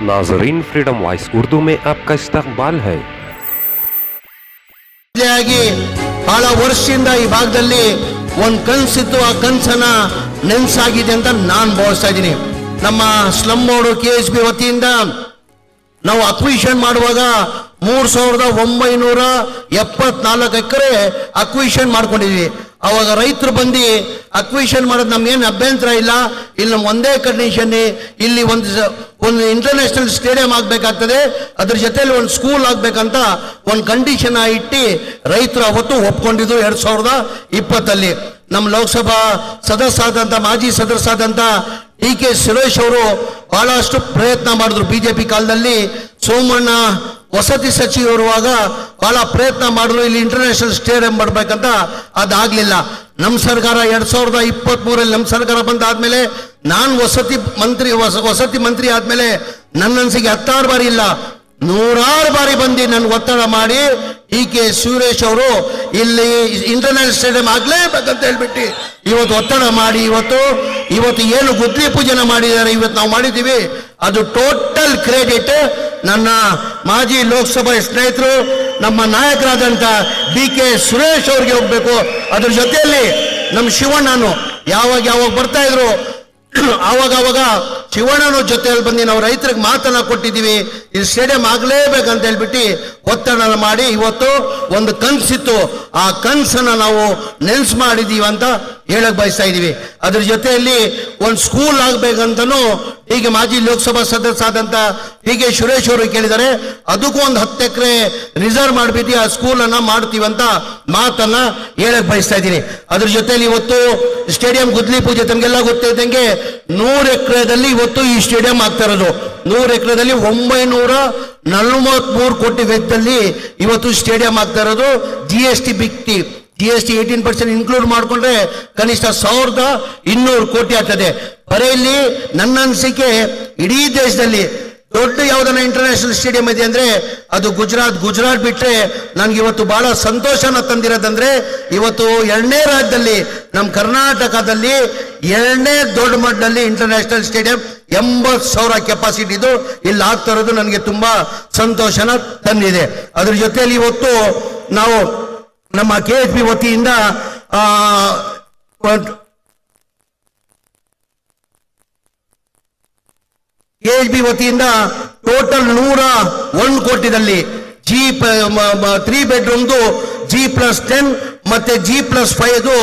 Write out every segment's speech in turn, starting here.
नाजरीन, freedom voice Urdu में आपका इस्तकबाल है। ಬಹಳ ವರ್ಷದಿಂದ ಈ ಭಾಗದಲ್ಲಿ ಒಂದು ಕನಸಿತ್ತು, ಆ ಕನಸನ್ನ ನೆನಸಾಗಿದೆ ಅಂತ ನಾನು ಭಾವಿಸ್ತಾ ಇದ್ದೀನಿ. ನಮ್ಮ ಸ್ಲಮ್ ಬೋರ್ಡ್ KSB ವತಿಯಿಂದ ನಾವು ಅಕ್ವಿಷನ್ ಮಾಡುವಾಗ 3974 ಎಕರೆ ಅಕ್ವಿಷನ್ ಮಾಡ್ಕೊಂಡಿದ್ವಿ. ಅವಾಗ ರೈತರು ಬಂದು ಅಕ್ವಿಷನ್ ಮಾಡೋದು ನಮ್ಗೇನು ಅಭ್ಯಂತರ ಇಲ್ಲ, ಇಲ್ಲಿ ಒಂದೇ ಕಂಡೀಷನ್, ಇಲ್ಲಿ ಒಂದು ಇಂಟರ್ನ್ಯಾಷನಲ್ ಸ್ಟೇಡಿಯಂ ಆಗ್ಬೇಕಾಗ್ತದೆ, ಅದ್ರ ಜೊತೆಲಿ ಒಂದು ಸ್ಕೂಲ್ ಆಗ್ಬೇಕಂತ ಒಂದು ಕಂಡೀಷನ್ ಇಟ್ಟು ರೈತರು ಅವತ್ತು ಒಪ್ಕೊಂಡಿದ್ರು 2020. ನಮ್ಮ ಲೋಕಸಭಾ ಸದಸ್ಯರಾದಂಥ ಮಾಜಿ ಸದಸ್ಯರಾದಂಥ DK ಸುರೇಶ್ ಅವರು ಬಹಳಷ್ಟು ಪ್ರಯತ್ನ ಮಾಡಿದ್ರು. ಬಿಜೆಪಿ ಕಾಲದಲ್ಲಿ ಸೋಮಣ್ಣ ವಸತಿ ಸಚಿವರುವಾಗ ಬಹಳ ಪ್ರಯತ್ನ ಮಾಡಿದ್ರು, ಇಲ್ಲಿ ಇಂಟರ್ನ್ಯಾಷನಲ್ ಸ್ಟೇಡಿಯಂ ಮಾಡಬೇಕಂತ. ಅದಾಗಲಿಲ್ಲ. ನಮ್ಮ ಸರ್ಕಾರ 2023 ನಮ್ಮ ಸರ್ಕಾರ ಬಂದಾದ್ಮೇಲೆ ನಾನು ವಸತಿ ಮಂತ್ರಿ ಆದ್ಮೇಲೆ ನನ್ನ ಅನ್ಸಿಗೆ 16 ಬಾರಿ ಇಲ್ಲ 100 ಬಾರಿ ಬಂದು ನನ್ಗೆ ಒತ್ತಡ ಮಾಡಿ DK ಸುರೇಶ್ ಅವರು ಇಲ್ಲಿ ಇಂಟರ್ನ್ಯಾಷನಲ್ ಸ್ಟೇಡಿಯಂ ಆಗ್ಲೇಬೇಕಂತ ಹೇಳ್ಬಿಟ್ಟು ಇವತ್ತು ಒತ್ತಡ ಮಾಡಿ ಇವತ್ತು ಏನು ಗುದ್ಲಿ ಪೂಜೆನ ಮಾಡಿದ್ದಾರೆ, ಇವತ್ತು ನಾವು ಮಾಡಿದ್ದೀವಿ. ಅದು ಟೋಟಲ್ ಕ್ರೆಡಿಟ್ ನನ್ನ ಮಾಜಿ ಲೋಕಸಭಾ ಸ್ನೇಹಿತರು, ನಮ್ಮ ನಾಯಕರಾದಂಥ DK ಸುರೇಶ್ ಅವ್ರಿಗೆ ಹೋಗ್ಬೇಕು. ಅದ್ರ ಜೊತೆಯಲ್ಲಿ ನಮ್ಮ ಶಿವಣ್ಣನು ಯಾವಾಗ ಬರ್ತಾ ಇದ್ರು, ಆವಾಗ ಶಿವಣ್ಣನ ಜೊತೆಯಲ್ಲಿ ಬಂದು ನಾವು ರೈತರಿಗೆ ಮಾತನ್ನ ಕೊಟ್ಟಿದ್ದೀವಿ, ಇಲ್ಲಿ ಸ್ಟೇಡಿಯಂ ಆಗ್ಲೇಬೇಕಂತ ಹೇಳ್ಬಿಟ್ಟು ಒತ್ತಡ ಮಾಡಿ ಇವತ್ತು ಒಂದು ಕನಸಿತ್ತು, ಆ ಕನಸನ್ನ ನಾವು ನೆನ್ಸ್ ಮಾಡಿದೀವಿ ಅಂತ ಹೇಳಕ್ ಬಯಸ್ತಾ ಇದೀವಿ. ಅದ್ರ ಜೊತೆಯಲ್ಲಿ ಒಂದು ಸ್ಕೂಲ್ ಆಗ್ಬೇಕಂತನೂ ಈಗ ಮಾಜಿ ಲೋಕಸಭಾ ಸದಸ್ಯರಾದಂಥ DK ಸುರೇಶ್ ಅವರು ಕೇಳಿದ್ದಾರೆ. ಅದಕ್ಕೂ ಒಂದು 10 ಎಕರೆ ರಿಸರ್ವ್ ಮಾಡಿಬಿಟ್ಟು ಆ ಸ್ಕೂಲ್ ಅನ್ನ ಮಾಡ್ತೀವಿ ಅಂತ ಮಾತನ್ನ ಹೇಳಕ್ ಬಯಸ್ತಾ ಇದ್ದೀನಿ. ಅದ್ರ ಜೊತೆಲಿ ಇವತ್ತು ಸ್ಟೇಡಿಯಂ ಗುದ್ಲಿ ಪೂಜೆ ತಮಗೆಲ್ಲ ಗೊತ್ತಿದ್ದಂಗೆ 100 ಎಕರೆದಲ್ಲಿ ಇವತ್ತು ಈ ಸ್ಟೇಡಿಯಂ ಆಗ್ತಾ ಇರೋದು. 100 ಎಕರೆದಲ್ಲಿ 943 ಕೋಟಿ ವೆಚ್ಚದಲ್ಲಿ ಇವತ್ತು ಸ್ಟೇಡಿಯಂ ಆಗ್ತಾ ಇರೋದು. GST ಬಿಟ್ಟಿ GST 18% ಇನ್ಕ್ಲೂಡ್ ಮಾಡ್ಕೊಂಡ್ರೆ ಕನಿಷ್ಠ 1200 ಕೋಟಿ ಆಗ್ತದೆ. ಬರೀ ಇಲ್ಲಿ ನನ್ನ ಅನಿಸಿಕೆ ಇಡೀ ದೇಶದಲ್ಲಿ ದೊಡ್ಡ ಯಾವ್ದನ್ನ ಇಂಟರ್ನ್ಯಾಷನಲ್ ಸ್ಟೇಡಿಯಂ ಇದೆ ಅಂದ್ರೆ ಅದು ಗುಜರಾತ್ ಬಿಟ್ರೆ ನನ್ಗೆ ಇವತ್ತು ಬಹಳ ಸಂತೋಷನ ತಂದಿರೋದಂದ್ರೆ ಇವತ್ತು 2ನೇ ರಾಜ್ಯದಲ್ಲಿ ನಮ್ಮ ಕರ್ನಾಟಕದಲ್ಲಿ 2ನೇ ದೊಡ್ಡ ಮಟ್ಟದಲ್ಲಿ ಇಂಟರ್ನ್ಯಾಷನಲ್ ಸ್ಟೇಡಿಯಂ 80,000 ಕೆಪಾಸಿಟಿ ಇದು ಇಲ್ಲಿ ಆಗ್ತಾ ಇರೋದು ನನಗೆ ತುಂಬಾ ಸಂತೋಷನ ತಂದಿದೆ. ಅದ್ರ ಜೊತೆಯಲ್ಲಿ ಇವತ್ತು ನಾವು ನಮ್ಮ KSB ವತಿಯಿಂದ KSB ವತಿಯಿಂದ ಟೋಟಲ್ 101 ಕೋಟಿದಲ್ಲಿ 3 ಬೆಡ್ರೂಮ್ದು G+10 ಮತ್ತೆ G+5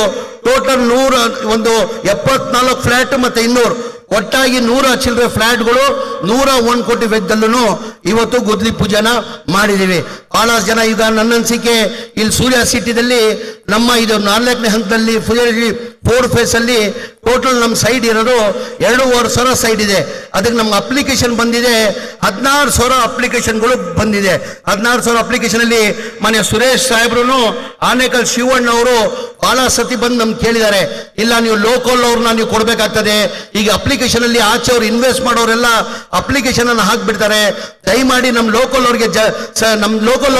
ಟೋಟಲ್ 174 ಫ್ಲಾಟ್ ಮತ್ತೆ 200 ಒಟ್ಟಾಗಿ 100 ಚಿಲ್ಲರೆ ಫ್ಲಾಟ್ಗಳು 101 ಕೋಟಿ ವೆಚ್ಚದಲ್ಲೂ ಇವತ್ತು ಗುದ್ಲಿ ಪೂಜೆನ ಮಾಡಿದ್ದೀವಿ. ಬಹಳಷ್ಟು ಜನ ಈಗ ನನ್ನ ಅನಿಸಿಕೆ ಇಲ್ಲಿ ಸೂರ್ಯ ಸಿಟಿದಲ್ಲಿ ನಮ್ಮ ಇದು 4ನೇ ಹಂತದಲ್ಲಿ 4 ಫೇಸ್ ಅಲ್ಲಿ ಟೋಟಲ್ ನಮ್ಮ ಸೈಡ್ ಇರೋದು 2,500 ಸೈಡ್ ಇದೆ. ಅದಕ್ಕೆ ನಮ್ಗೆ ಅಪ್ಲಿಕೇಶನ್ ಬಂದಿದೆ 16,000 ಅಪ್ಲಿಕೇಶನ್ಗಳು ಬಂದಿದೆ. 16,000 ಅಪ್ಲಿಕೇಶನ್ ಅಲ್ಲಿ ಮನೆ ಸುರೇಶ್ ಸಾಹೇಬ್ರು ಆನೇಕಲ್ ಶಿವಣ್ಣ ಅವರು ಬಹಳ ಸತಿ ಬಂದು ನಮ್ಗೆ ಕೇಳಿದ್ದಾರೆ, ಇಲ್ಲ ನೀವು ಲೋಕಲ್ ಅವ್ರನ್ನ ನೀವು ಕೊಡ್ಬೇಕಾಗ್ತದೆ. ಈಗ ಅಪ್ಲಿಕೇಶನ್ ಅಲ್ಲಿ ಆಚೆ ಅವ್ರು ಇನ್ವೆಸ್ಟ್ ಮಾಡೋರೆಲ್ಲ ಅಪ್ಲಿಕೇಶನ್ ಅನ್ನು ಹಾಕ್ಬಿಡ್ತಾರೆ, ದಯಮಾಡಿ ನಮ್ಮ ಲೋಕಲ್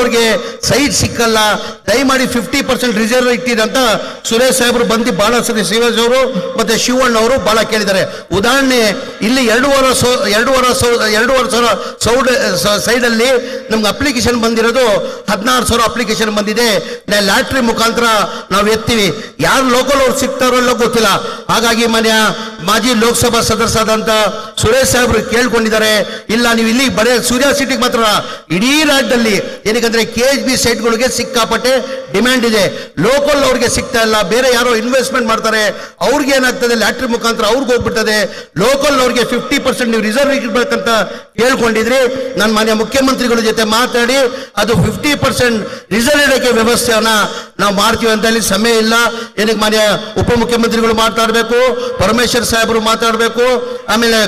ಅವ್ರಿಗೆ ಸೈಟ್ ಸಿಕ್ಕಲ್ಲ, ದಯಮಾಡಿ 50% ರಿಸರ್ವ್ ಇಟ್ಟಿರಂತ ಸುರೇಶ್ ಸಾಹೇಬ್ರು ಬಂದು ಬಹಳ ಸತಿ ಶಿವಾಜ್ ಅವರು ಮತ್ತೆ ಶಿವಣ್ಣ ಅವರು ಬಹಳ ಕೇಳಿದ್ದಾರೆ. ಉದಾಹರಣೆ ಇಲ್ಲಿ 2,500 ಸೈಡ್ ಅಲ್ಲಿ ನಮ್ಗೆ ಅಪ್ಲಿಕೇಶನ್ ಬಂದಿರೋದು 16,000 ಅಪ್ಲಿಕೇಶನ್ ಬಂದಿದೆ. ಲ್ಯಾಟ್ರಿ ಮುಖಾಂತರ ನಾವು ಎತ್ತೀವಿ, ಯಾರು ಲೋಕಲ್ ಅವ್ರು ಸಿಗ್ತಾರೋ ಇಲ್ಲ ಗೊತ್ತಿಲ್ಲ. ಹಾಗಾಗಿ ಮಾಜಿ ಲೋಕಸಭಾ ಸದಸ್ಯರಾದಂತ ಸುರೇಶ್ ಸಾಹೇಬ್ರು ಕೇಳ್ಕೊಂಡಿದ್ದಾರೆ, ಇಲ್ಲ ನೀವು ಇಲ್ಲಿ ಬರೀ ಸೂರ್ಯ ಸಿಟಿಗೆ ಮಾತ್ರ ಇಡೀ ರಾಜ್ಯದಲ್ಲಿ ಏನಕ್ಕಂದ್ರೆ KSB ಸೈಟ್ಗಳಿಗೆ ಸಿಕ್ಕಾಪಟ್ಟೆ ಡಿಮ್ಯಾಂಡ್ ಇದೆ, ಲೋಕಲ್ ಅವ್ರಿಗೆ ಸಿಗ್ತಾ ಇಲ್ಲ, ಬೇರೆ ಯಾರೋ ಇನ್ವೆಸ್ಟ್ಮೆಂಟ್ ಮಾಡ್ತಾರೆ ಅವ್ರಿಗೆ ಏನಾಗ್ತದೆ ಲ್ಯಾಟ್ರಿ ಮುಖಾಂತರ ಅವ್ರಿಗೆ ಹೋಗ್ಬಿಡ್ತದೆ, ಲೋಕಲ್ ಅವ್ರಿಗೆ 50% ನೀವು ರಿಸರ್ವ್ ಇರ್ಬೇಕಂತ ಕೇಳ್ಕೊಂಡಿದ್ರಿ. ನಾನು ಮಾನ್ಯ ಮುಖ್ಯಮಂತ್ರಿಗಳ ಜೊತೆ ಮಾತಾಡಿ ಅದು 50% ರಿಸರ್ವ್ ಇಡಕ್ಕೆ ವ್ಯವಸ್ಥೆಯನ್ನ ನಾವು ಮಾಡ್ತೀವಿ ಅಂತ ಹೇಳಿ ಸಮಯ ಇಲ್ಲ. ಏನಕ್ಕೆ ಮಾನ್ಯ ಉಪಮುಖ್ಯಮಂತ್ರಿಗಳು ಮಾತಾಡಬೇಕು, ಪರಮೇಶ್ವರ್ ಸಾಹೇಬರು ಮಾತಾಡಬೇಕು, ಆಮೇಲೆ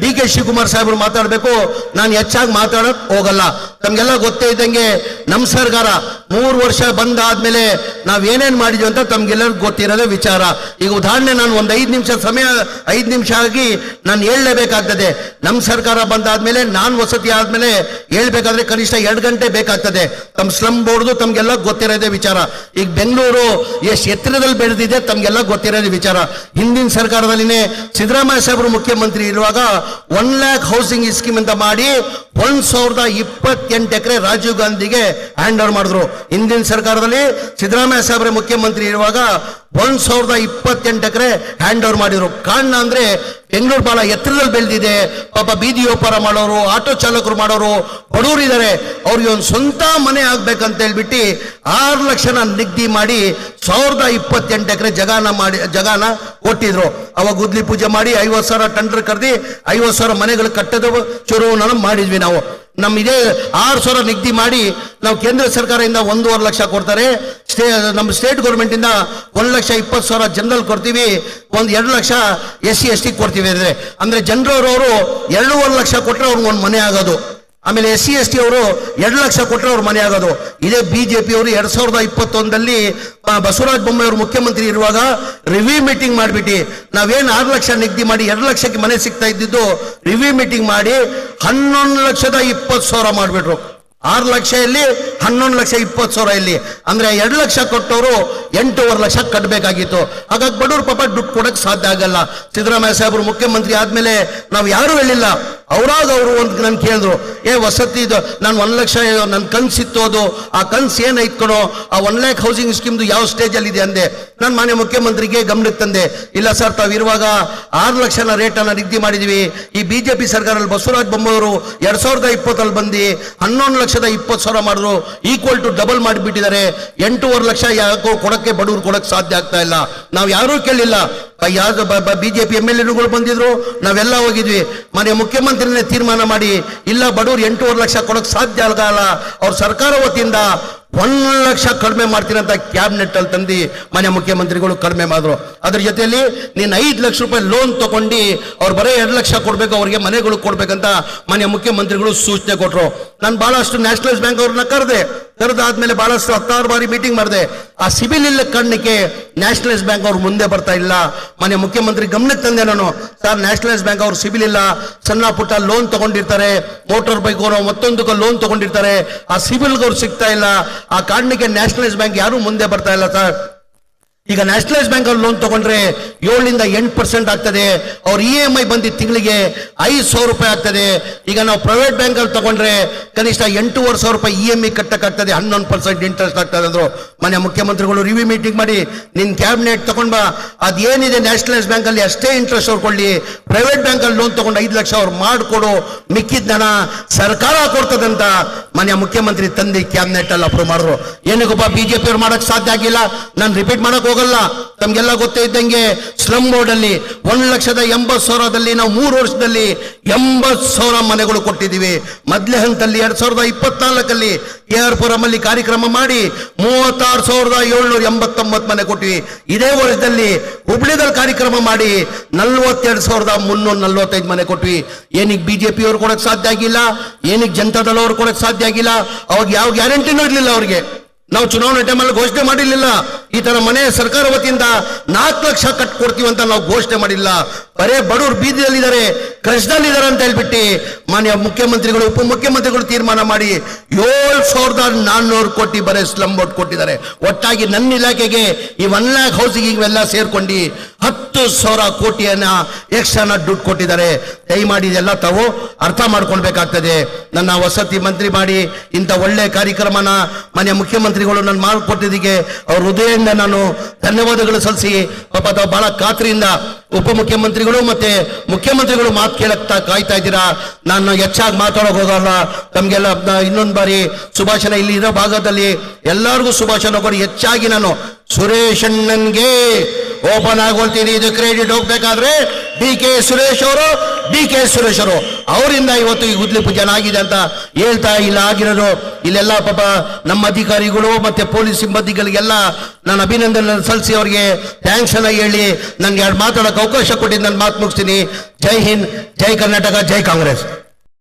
DK ಶಿವಕುಮಾರ್ ಸಾಹೇಬರು ಮಾತಾಡಬೇಕು. ನಾನು ಹೆಚ್ಚಾಗಿ ಮಾತಾಡಕ್ ಹೋಗಲ್ಲ. ತಮ್ಗೆಲ್ಲ ಗೊತ್ತೇ ಇದ್ದಂಗೆ ನಮ್ಮ ಸರ್ಕಾರ 3 ವರ್ಷ ಬಂದಾದ್ಮೇಲೆ ನಾವ್ ಏನೇನ್ ಮಾಡಿದ್ವಿ ಅಂತ ತಮ್ಗೆಲ್ಲರಿಗೂ ಗೊತ್ತಿರೋದೇ ವಿಚಾರ. ಈಗ ಉದಾಹರಣೆ ನಾನು ಒಂದು 5 ನಿಮಿಷ ಸಮಯ 5 ನಿಮಿಷ ಆಗಿ ನಾನು ಹೇಳಲೇಬೇಕಾಗ್ತದೆ. ನಮ್ಮ ಸರ್ಕಾರ ಬಂದಾದ್ಮೇಲೆ ನಾನು ವಸತಿ ಆದ್ಮೇಲೆ ಹೇಳ್ಬೇಕಾದ್ರೆ ಕನಿಷ್ಠ 2 ಗಂಟೆ ಬೇಕಾಗ್ತದೆ. ತಮ್ಮ ಸ್ಲಮ್ ಬೋರ್ಡ್ದು ತಮ್ಗೆಲ್ಲ ಗೊತ್ತಿರೋದೇ ವಿಚಾರ. ಈಗ ಬೆಂಗಳೂರು ಎಷ್ಟು ಎತ್ತರದಲ್ಲಿ ಬೆಳೆದಿದೆ ತಮ್ಗೆಲ್ಲ ಗೊತ್ತಿರೋದೇ ವಿಚಾರ. ಹಿಂದಿನ ಸರ್ಕಾರದಲ್ಲಿನೇ ಸಿದ್ದರಾಮಯ್ಯ ಸಾಹೇಬರು ಮುಖ್ಯಮಂತ್ರಿ ಇರುವಾಗ 1 lakh ಹೌಸಿಂಗ್ ಸ್ಕೀಮ್ ಅಂತ ಮಾಡಿ 1028 ಎಕರೆ ರಾಜೀವ್ ಗಾಂಧಿಗೆ ಹ್ಯಾಂಡ್ ಓವರ್ ಮಾಡಿದ್ರು. ಹಿಂದಿನ ಸರ್ಕಾರದಲ್ಲಿ ಸಿದ್ದರಾಮಯ್ಯ ಸಾಹೇಬ್ರೆ ಮುಖ್ಯಮಂತ್ರಿ ಇರುವಾಗ 1028 ಎಕರೆ ಹ್ಯಾಂಡ್ ಓವರ್ ಮಾಡಿದ್ರು. ಕಾರಣ ಅಂದ್ರೆ ಬೆಂಗಳೂರು ಬಹಳ ಎತ್ತರದಲ್ಲಿ ಬೆಳೆದಿದೆ. ಪಾಪ ಬೀದಿ ವ್ಯಾಪಾರ ಮಾಡೋರು, ಆಟೋ ಚಾಲಕರು ಮಾಡೋರು, ಬಡವರು ಇದ್ದಾರೆ, ಅವ್ರಿಗೆ ಒಂದು ಸ್ವಂತ ಮನೆ ಆಗ್ಬೇಕಂತ ಹೇಳ್ಬಿಟ್ಟು 6 ಲಕ್ಷನ ನಿಗದಿ ಮಾಡಿ 1028 ಎಕರೆ ಜಗಾನ ಕೊಟ್ಟಿದ್ರು. ಅವಾಗ ಗುದ್ಲಿ ಪೂಜೆ ಮಾಡಿ 50,000 ಟೆಂಡರ್ ಕರೆದಿ 50,000 ಮನೆಗಳು ಕಟ್ಟದ ಚುರುವನ್ನ ಮಾಡಿದ್ವಿ ನಾವು. ಇದೇ 6,000 ನಿಗದಿ ಮಾಡಿ ನಾವು ಕೇಂದ್ರ ಸರ್ಕಾರದಿಂದ 1.5 ಲಕ್ಷ ಕೊಡ್ತಾರೆ. ನಮ್ಮ ಸ್ಟೇಟ್ ಗೌರ್ಮೆಂಟ್ ಇಂದ 1,20,000 ಜನರಲ್ ಕೊಡ್ತೀವಿ, 2 ಲಕ್ಷ SC/ST ಕೊಡ್ತೀವಿ. ಅಂದ್ರೆ ಜನರವರು 2.5 ಲಕ್ಷ ಕೊಟ್ಟರೆ ಅವ್ರಿಗೆ ಒಂದು ಮನೆ ಆಗೋದು. ಆಮೇಲೆ SC/ST ಅವರು 2 ಲಕ್ಷ ಕೊಟ್ಟರೆ ಅವ್ರ ಮನೆ ಆಗೋದು. ಇದೇ ಬಿಜೆಪಿ ಅವರು 2021ರಲ್ಲಿ ಬಸವರಾಜ ಬೊಮ್ಮಾಯಿ ಅವರು ಮುಖ್ಯಮಂತ್ರಿ ಇರುವಾಗ ರಿವ್ಯೂ ಮೀಟಿಂಗ್ ಮಾಡಿಬಿಟ್ಟು ನಾವೇನು 6 ಲಕ್ಷ ನಿಗದಿ ಮಾಡಿ 2 ಲಕ್ಷಕ್ಕೆ ಮನೆ ಸಿಗ್ತಾ ಇದ್ದಿದ್ದು ರಿವ್ಯೂ ಮೀಟಿಂಗ್ ಮಾಡಿ 11,20,000 ಮಾಡಿಬಿಟ್ರು. 6 ಲಕ್ಷ ಇಲ್ಲಿ, 11,20,000 ಇಲ್ಲಿ. ಅಂದ್ರೆ 2 ಲಕ್ಷ ಕೊಟ್ಟವರು 8.5 ಲಕ್ಷ ಕಟ್ಟಬೇಕಾಗಿತ್ತು. ಹಾಗಾಗಿ ಬಡವ್ರ ಪಾಪ ದುಡ್ಡು ಕೊಡಕ್ ಸಾಧ್ಯ ಆಗಲ್ಲ. ಸಿದ್ದರಾಮಯ್ಯ ಸಾಹೇಬರು ಮುಖ್ಯಮಂತ್ರಿ ಆದ್ಮೇಲೆ ನಾವು ಯಾರು ಹೇಳಿಲ್ಲ. ಅವರಾಗ ಅವರು ಒಂದು ನನ್ ಕೇಳಿದ್ರು, ವಸತಿ ನಾನು 1 ಲಕ್ಷ ನನ್ನ ಕನ್ಸಿತ್ತು, ಅದು ಆ ಕನ್ಸು ಏನ್ ಐತ್ಕೊಳೋ, ಆ 1 lakh ಹೌಸಿಂಗ್ ಸ್ಕೀಮ್ದು ಯಾವ ಸ್ಟೇಜ್ ಅಲ್ಲಿ ಇದೆ ಅಂದೆ. ನಾನು ಮಾನ್ಯ ಮುಖ್ಯಮಂತ್ರಿಗೆ ಗಮನಕ್ಕೆ ತಂದೆ. ಇಲ್ಲ ಸರ್, ತಾವು ಇರುವಾಗ 6 ಲಕ್ಷನ ರೇಟ್ ಅನ್ನ ನಿಗದಿ ಮಾಡಿದೀವಿ. ಈ ಬಿಜೆಪಿ ಸರ್ಕಾರದಲ್ಲಿ ಬಸವರಾಜ ಬೊಮ್ಮಾಯಿ ಅವರು 2020 ಬಂದು 11,20,000 ಮಾಡಿದ್ರು, ಈಕ್ವಲ್ ಟು ಡಬಲ್ ಮಾಡಿಬಿಟ್ಟಿದ್ದಾರೆ. 8.5 ಲಕ್ಷ ಯಾಕೋ ಕೊಡಕ್ಕೆ ಬಡವ್ರು ಕೊಡಕ್ ಸಾಧ್ಯ ಆಗ್ತಾ ಇಲ್ಲ. ನಾವು ಯಾರೂ ಕೇಳಿಲ್ಲ. ಯಾವ್ದು ಬಿಜೆಪಿ MLAಗಳು ಬಂದಿದ್ರು, ನಾವೆಲ್ಲ ಹೋಗಿದ್ವಿ. ಮಾನ್ಯ ಮುಖ್ಯಮಂತ್ರಿನೇ ತೀರ್ಮಾನ ಮಾಡಿ ಇಲ್ಲ ಬಡವ್ರು 8.5 ಲಕ್ಷ ಕೊಡಕ್ ಸಾಧ್ಯ ಆಗಲ್ಲ, ಅವ್ರ ಸರ್ಕಾರ ವತಿಯಿಂದ 1 ಲಕ್ಷ ಕಡಿಮೆ ಮಾಡ್ತೀನಿ ಅಂತ ಕ್ಯಾಬಿನೆಟ್ ಅಲ್ಲಿ ತಂದು ಮಾನ್ಯ ಮುಖ್ಯಮಂತ್ರಿಗಳು ಕಡಿಮೆ ಮಾಡಿದ್ರು. ಅದ್ರ ಜೊತೆಯಲ್ಲಿ ನೀನು 5 ಲಕ್ಷ ರೂಪಾಯಿ ಲೋನ್ ತಗೊಂಡು ಅವ್ರು ಬರೀ 2 ಲಕ್ಷ ಕೊಡ್ಬೇಕು, ಅವ್ರಿಗೆ ಮನೆಗಳು ಕೊಡ್ಬೇಕಂತ ಮಾನ್ಯ ಮುಖ್ಯಮಂತ್ರಿಗಳು ಸೂಚನೆ ಕೊಟ್ಟರು. ನಾನು ಬಹಳಷ್ಟು ನ್ಯಾಷನಲೈಸ್ ಬ್ಯಾಂಕ್ ಅವ್ರನ್ನ ಕರೆದಾದ್ಮೇಲೆ ಬಹಳಷ್ಟು 16 ಬಾರಿ ಮೀಟಿಂಗ್ ಮಾಡಿದೆ. ಆ ಸಿಬಿಲ್ ಇಲ್ಲ ಕಾರಣಕ್ಕೆ ನ್ಯಾಷನಲೈಸ್ ಬ್ಯಾಂಕ್ ಅವ್ರು ಮುಂದೆ ಬರ್ತಾ ಇಲ್ಲ. ಮಾನ್ಯ ಮುಖ್ಯಮಂತ್ರಿ ಗಮನಕ್ಕೆ ತಂದೆ ನಾನು, ಸರ್ ನ್ಯಾಷನಲೈಸ್ ಬ್ಯಾಂಕ್ ಅವ್ರು ಸಿಬಿಲ್ ಇಲ್ಲ, ಸಣ್ಣ ಪುಟ್ಟ ಲೋನ್ ತಗೊಂಡಿರ್ತಾರೆ, ಮೋಟಾರ್ ಬೈಕ್ ಮತ್ತೊಂದಕ್ಕೆ ಲೋನ್ ತಗೊಂಡಿರ್ತಾರೆ, ಆ ಸಿಬಿಲ್ ಅವ್ರು ಸಿಗ್ತಾ ಇಲ್ಲ. ಆ ಕಾರಣಕ್ಕೆ ನ್ಯಾಷನಲೈಸ್ ಬ್ಯಾಂಕ್ ಯಾರು ಮುಂದೆ ಬರ್ತಾ ಇಲ್ಲ ಸರ್. ಈಗ ನ್ಯಾಷನಲೈಸ್ ಬ್ಯಾಂಕ್ ಅಲ್ಲಿ ಲೋನ್ ತಗೊಂಡ್ರೆ 7ರಿಂದ 8% ಆಗ್ತದೆ. ಅವ್ರ EMI ಬಂದು ತಿಂಗಳಿಗೆ 5,000 ರೂಪಾಯಿ ಆಗ್ತದೆ. ಈಗ ನಾವು ಪ್ರೈವೇಟ್ ಬ್ಯಾಂಕ್ ಅಲ್ಲಿ ತಗೊಂಡ್ರೆ ಕನಿಷ್ಠ 8,500 ರೂಪಾಯಿ EMI ಕಟ್ಟಕ್ಕಾಗ್ತದೆ, 11% ಇಂಟ್ರೆಸ್ಟ್ ಆಗ್ತದೆ ಅಂದ್ರು. ಮಾನ್ಯ ಮುಖ್ಯಮಂತ್ರಿಗಳು ರಿವ್ಯೂ ಮೀಟಿಂಗ್ ಮಾಡಿ ನಿನ್ ಕ್ಯಾಬಿನೆಟ್ ತಗೊಂಡ್ಬಾ, ಅದೇನಿದೆ ನ್ಯಾಷನಲೈಸ್ ಬ್ಯಾಂಕ್ ಅಲ್ಲಿ ಅಷ್ಟೇ ಇಂಟ್ರೆಸ್ಟ್ ಅವ್ರು ಕೊಡ್ಲಿ, ಪ್ರೈವೇಟ್ ಬ್ಯಾಂಕ್ ಅಲ್ಲಿ ಲೋನ್ ತಗೊಂಡು 5 ಲಕ್ಷ ಅವ್ರು ಮಾಡಿಕೊಡು, ಮಿಕ್ಕಿದ ಹಣ ಸರ್ಕಾರ ಕೊಡ್ತದಂತ ಮಾನ್ಯ ಮುಖ್ಯಮಂತ್ರಿ ತಂದು ಕ್ಯಾಬಿನೆಟ್ ಅಲ್ಲಿ ಅಪ್ರೂವ್ ಮಾಡಿದ್ರು. ಏನಕ್ಕಪ್ಪ ಬಿಜೆಪಿ ಅವ್ರು ಮಾಡಕ್ ಸಾಧ್ಯ ಆಗಿಲ್ಲ. ನಾನು ರಿಪೀಟ್ ಮಾಡಕ್ ಹೋಗಲ್ಲ. ತಮ್ಗೆಲ್ಲ ಗೊತ್ತೇ ಇದ್ದಂಗೆ ಸ್ಲಮ್ ಬೋರ್ಡ್ ಅಲ್ಲಿ 1,80,000ದಲ್ಲಿ ನಾವು 3 ವರ್ಷದಲ್ಲಿ 80,000 ಮನೆಗಳು ಕೊಟ್ಟಿದ್ದೀವಿ. ಮೊದಲೇ ಹಂತದಲ್ಲಿ 2024 KR ಪುರಂ ಅಲ್ಲಿ ಕಾರ್ಯಕ್ರಮ ಮಾಡಿ 36,789 ಮನೆ ಕೊಟ್ಟಿವಿ. ಇದೇ ವರ್ಷದಲ್ಲಿ ಹುಬ್ಳಿದಲ್ಲಿ ಕಾರ್ಯಕ್ರಮ ಮಾಡಿ 42,345 ಮನೆ ಕೊಟ್ವಿ. ಏನಿಗೆ ಬಿಜೆಪಿ ಅವ್ರು ಕೊಡಕ್ ಸಾಧ್ಯ ಆಗಿಲ್ಲ, ಏನಿಗೆ ಜನತಾದಳ ಅವ್ರು ಕೊಡಕ್ ಸಾಧ್ಯ ಆಗಿಲ್ಲ. ಅವಾಗ ಯಾವ ಗ್ಯಾರಂಟಿನೂ ಇರ್ಲಿಲ್ಲ ಅವ್ರಿಗೆ. ನಾವು ಚುನಾವಣೆ ಟೈಮಲ್ಲಿ ಘೋಷಣೆ ಮಾಡಿರ್ಲಿಲ್ಲ ಈ ತರ ಮನೆ ಸರ್ಕಾರ ವತಿಯಿಂದ 4 ಲಕ್ಷ ಕಟ್ಕೊಡ್ತೀವಿ ಅಂತ ನಾವು ಘೋಷಣೆ ಮಾಡಿಲ್ಲ. ಬರೇ ಬಡವರು ಬೀದಿಯಲ್ಲಿದ್ದಾರೆ, ಕಷ್ಟದಲ್ಲಿದ್ದಾರೆ ಅಂತ ಹೇಳ್ಬಿಟ್ಟು ಮಾನ್ಯ ಮುಖ್ಯಮಂತ್ರಿಗಳು ಉಪಮುಖ್ಯಮಂತ್ರಿಗಳು ತೀರ್ಮಾನ ಮಾಡಿ 7,400 ಕೋಟಿ ಬರೇ ಸ್ಲಮ್ ಬೋರ್ಡ್ ಕೊಟ್ಟಿದ್ದಾರೆ. ಒಟ್ಟಾಗಿ ನನ್ನ ಇಲಾಖೆಗೆ ಈ 1 lakh ಹೌಸಿಂಗ್ ಇವೆಲ್ಲ ಸೇರ್ಕೊಂಡು 10,000 ಕೋಟಿಯನ್ನ ಎಕ್ಸ್ಟ್ರಾನ ದುಡ್ಡು ಕೊಟ್ಟಿದ್ದಾರೆ. ದಯಮಾಡಿ ಇದೆಲ್ಲ ತಾವು ಅರ್ಥ ಮಾಡ್ಕೊಳ್ಬೇಕಾಗ್ತದೆ. ನನ್ನ ವಸತಿ ಮಂತ್ರಿ ಮಾಡಿ ಇಂಥ ಒಳ್ಳೆ ಕಾರ್ಯಕ್ರಮನ ಮಾನ್ಯ ಮುಖ್ಯಮಂತ್ರಿಗಳು ನಾನು ಮಾಡಿಕೊಟ್ಟಿದ್ದಕ್ಕೆ ಅವ್ರ ಹೃದಯದಿಂದ ನಾನು ಧನ್ಯವಾದಗಳು ಸಲ್ಲಿಸಿ, ಪಾಪ ತಾವು ಬಹಳ ಖಾತ್ರಿಯಿಂದ ಉಪಮುಖ್ಯಮಂತ್ರಿಗಳು ಮತ್ತೆ ಮುಖ್ಯಮಂತ್ರಿಗಳು ಮಾತು ಕೇಳಕ್ತಾ ಕಾಯ್ತಾ ಇದ್ದೀರಾ. ನಾನು ಹೆಚ್ಚಾಗಿ ಮಾತಾಡೋಕೆ ಹೋಗಲ್ಲ. ತಮ್ಗೆಲ್ಲ ಇನ್ನೊಂದು ಬಾರಿ ಸುಭಾಷಣ ಇಲ್ಲಿ ಇರೋ ಭಾಗದಲ್ಲಿ ಎಲ್ಲರಿಗೂ ಸುಭಾಷಣ ಕೊಡಿ. ಹೆಚ್ಚಾಗಿ ನಾನು ಸುರೇಶ್ ಅಣ್ಣನ್ಗೆ ಓಪನ್ ಆಗೋಳ್ತೀನಿ. ಇದು ಕ್ರೆಡಿಟ್ ಹೋಗ್ಬೇಕಾದ್ರೆ DK ಸುರೇಶ್ ಅವರು ಅವರಿಂದ ಇವತ್ತು ಈ ಗುದ್ಲಿ ಪೂಜೆ ಆಗಿದೆ ಅಂತ ಹೇಳ್ತಾ ಇಲ್ಲ ಆಗಿರೋದು. ಇಲ್ಲೆಲ್ಲ ಪಾಪ ನಮ್ಮ ಅಧಿಕಾರಿಗಳು ಮತ್ತೆ ಪೊಲೀಸ್ ಸಿಬ್ಬಂದಿಗಳಿಗೆಲ್ಲ ನಾನು ಅಭಿನಂದನೆ ಸಲ್ಲಿಸಿ ಅವರಿಗೆ ಥ್ಯಾಂಕ್ಸ್ ಅನ್ನ ಹೇಳಿ ನನ್ಗೆ 2 ಮಾತಾಡೋಕೆ ಅವಕಾಶ ಕೊಟ್ಟಿದ್ದು ನಾನು ಮಾತು ಮುಗಿಸ್ತೀನಿ. ಜೈ ಹಿಂದ್, ಜೈ ಕರ್ನಾಟಕ, ಜೈ ಕಾಂಗ್ರೆಸ್.